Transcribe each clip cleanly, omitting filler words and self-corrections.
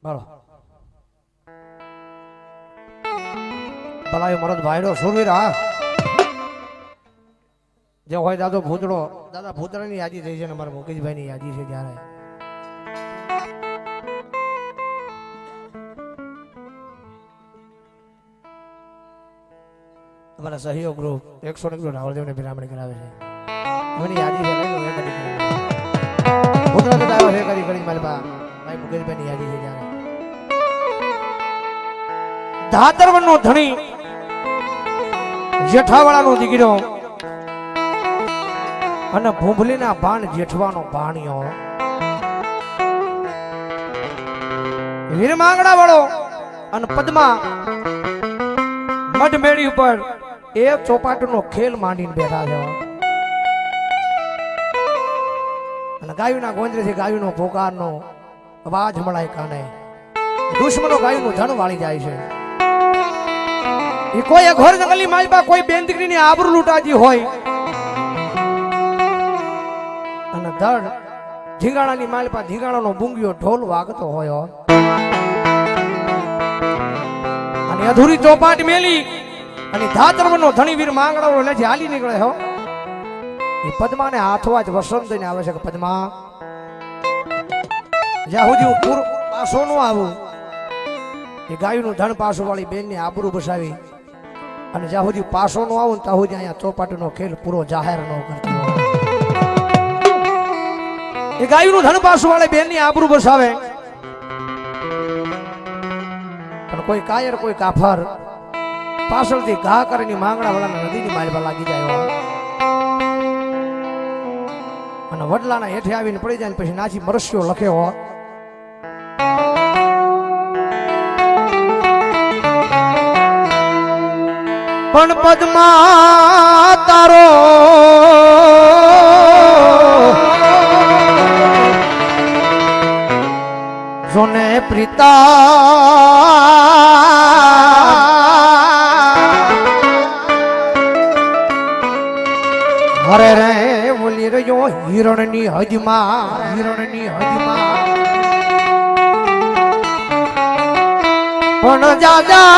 બોલો ભલાયો મરદ ભાઈડો સુરવીર હા જે હોય દાદો ભૂતડો દાદા ભૂતડાની યાદી થઈ છે ને મારા મુકેશભાઈની યાદી છે જ્યારે અમારા સહયોગ ગ્રુપ 100 રાવળદેવને બિરામણી કરાવે છે એની યાદી છે લઈ લો એ કરી ભૂતડો તો આવ્યો છે કરી મારી ભાઈ મુકેશભાઈની યાદી છે જ્યારે ધાતરવનનો ધણી જેઠાવાળાનો દીકરો અને ભૂંભલીના ભાણ જેઠવાનો ભાણિયો વીરમાંગડા વાળો અને પદ્મા મઢ મેળી ઉપર એ ચોપાટનો ખેલ માંડીને બેઠા છે અને ગાયુના ગોંદરેથી ગાયુનો પોકારનો અવાજ મળાય કાને દુશ્મનો ગાયુનું ધણ વાળી જાય છે એ કોઈ ઘર જંગલી માલપા કોઈ બેન દીકરીની આબરૂ લૂંટાજી હોય અને ધડ ધીંગાણાની માલપા ધીંગાણાનો બુંગિયો ઢોલ વાગતો હોય અને અધૂરી ચોપાટ મેલી અને ધાતરવનો ધણીવીર માંગડાઓ એટલે હાલી નીકળે હો એ પદ્માને હાથવા જ વસંત થઈને આવે છે કે પદ્મા જ્યાં સુધી હું પૂર પાસો નો આવું એ ગાયનું ધણ પાસો વાળી બેનની આબરૂ બસાવી અને જ્યાં સુધી પાસો નો આવું ત્યાં સુધી અહીંયા ચોપાટનો ખેલ પૂરો જાહેર ન કરતી હોય એ ગાયનું ધણ પાસો વાળી બેનની આબરૂ બસાવે પણ કોઈ કાયર કોઈ કાફર પાછળથી ઘા કરીને માંગણા વાળાના નદીની માલવા લાગી જાય અને વડલાના હેઠે આવીને પડી જાય પછી નાચી મરસ્યો લખે હો પણ પદ્મા તારો જોને પ્રીતા હરે રે બોલી રહ્યો હિરણની હદમાં પણ જા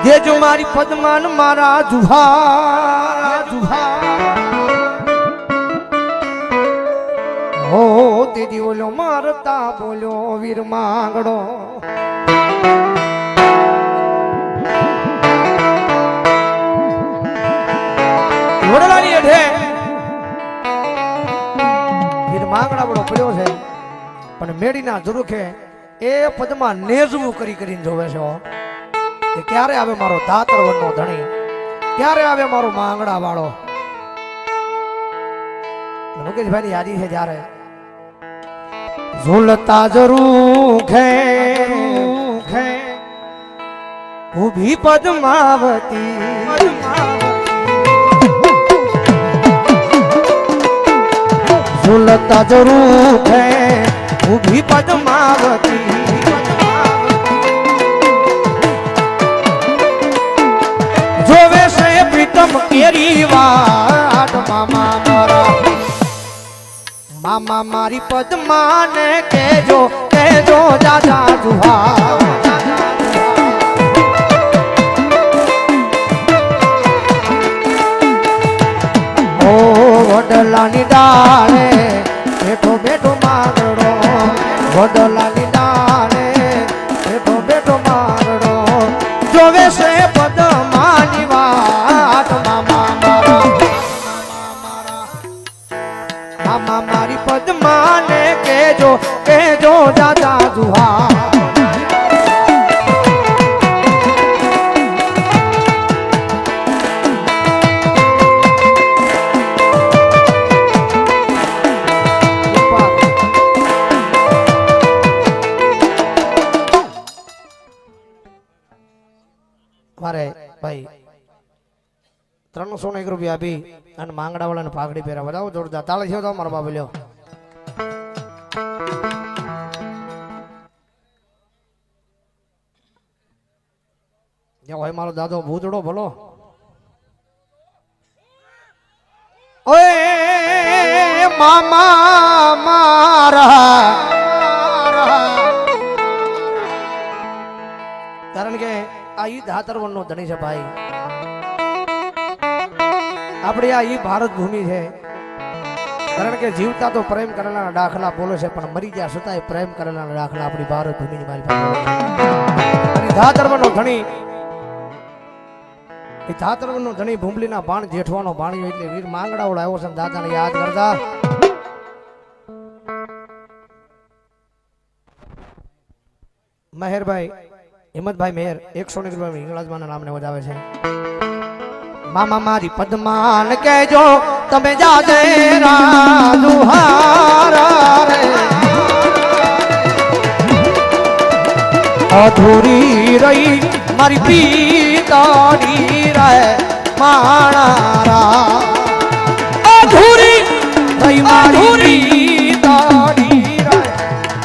દેજો મારી પદ્માન મારા જુહા હો દીદી ઓલો મારતા બોલ્યો વીર માંગડો વડલાની હેઠે વીર માંગડા બડો પડ્યો છે પણ મેડીના ઝુરુખે એ પદ્મા નેજવું કરીને જોવે છે કે ક્યારે આવે મારો ધાતરવનનો ધણી ક્યારે આવે મારો માંગડા વાળો મુકેશભાઈની યાદી છે જ્યારે ઝૂલતા જરૂખે ઉભી પદ્માવતી ઝૂલતા જરૂખે ઉભી પદ્માવતી જોવે છે પ્રીતમ કેરી વાટ મામા મારી પદ્માને કેજો દાદા જુહા ઓ વડલાની ડાળે બેઠો માંગડો વડલાની ડાળે બેઠો માંગડો જોવે છે પદ્માની વાત મામા મારી પદ્માને કેજો દાદા જુહા મારે ભાઈ 301 રૂપિયા આપી અને માંગડા વાળાને પાઘડી પહેરા બતાવો જોરદાર તાળી છે તો મારો બાબુ લ્યો જ્યાં હોય મારો દાદો ભૂતડો ભલો ઓય મામા મારા કારણ કે આ ઈ ધાતરવન નો ધણી છે ભાઈ આપણે આ ઈ ભારત ભૂમિ છે કારણ કે જીવતા તો પ્રેમ કરેલા દાખલા બોલે છે પણ મરી ગયા છતાંય પ્રેમ કરેલા દાખલા આપણી ભારત ભૂમિની મારી પાસે ધાતરવન નો ધણી એ ધાતરવન નો ધણી ભૂંબલીના બાણ જેઠવાનો ભાણિયો એટલે વીર માંગડાવડો આવ્યો છે દાદાને યાદ કરતા મહેરભાઈ હિંમતભાઈ મેર 100 રૂપિયા હિંગળાજમાના નામને વધાવે છે મામા મારી પદ્માન કહેજો તમે જાજે રાજુહારા રે અધૂરી રહી મારી પીતાની રે માણારા અધૂરી રહી મારી પીતાની રે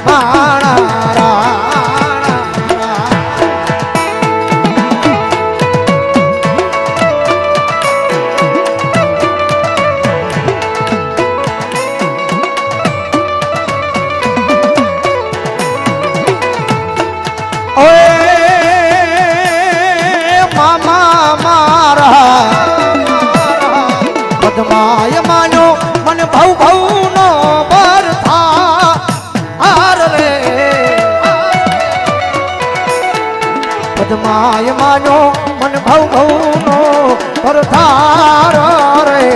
માણારા પદ્માય માનો મને ભવ ભવ નો બરથા હાર રે પદ્માય માનો મને ભવ ભવ નો બરથાર રે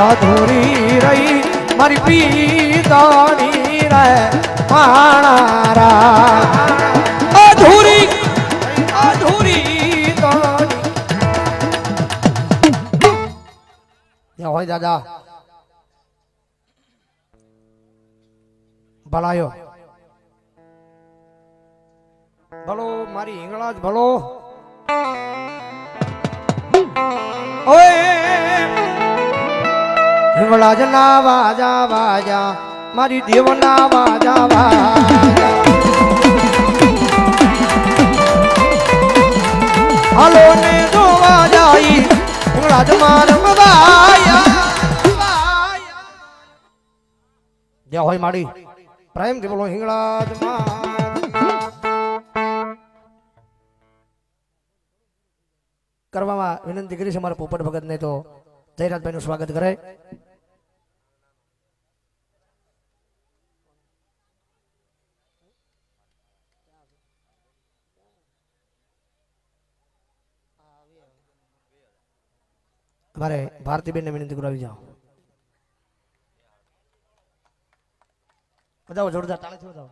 અધૂરી રહી મારી પીતાની રે માણારા અધૂરી અધૂરી હોય દાદા ભલાયો ભલો મારી હિંગળા જ ભલો ઓય હિંગળા જ ના વાજા વાજા મારી દેવના વાજા વાજા હાલો ને જોવા જાય હિંગળા જ જ્યાં હોય માડી પ્રેમથી બોલો હિંગળાજ કરવામાં વિનંતી કરી છે મારા પોપટ ભગત ને તો જયરાજભાઈ નું સ્વાગત કરે મારે ભારતીબેન ને વિનંતી કરાવી જાઓ બધાઓ જોરદાર તાળીથી બતાવો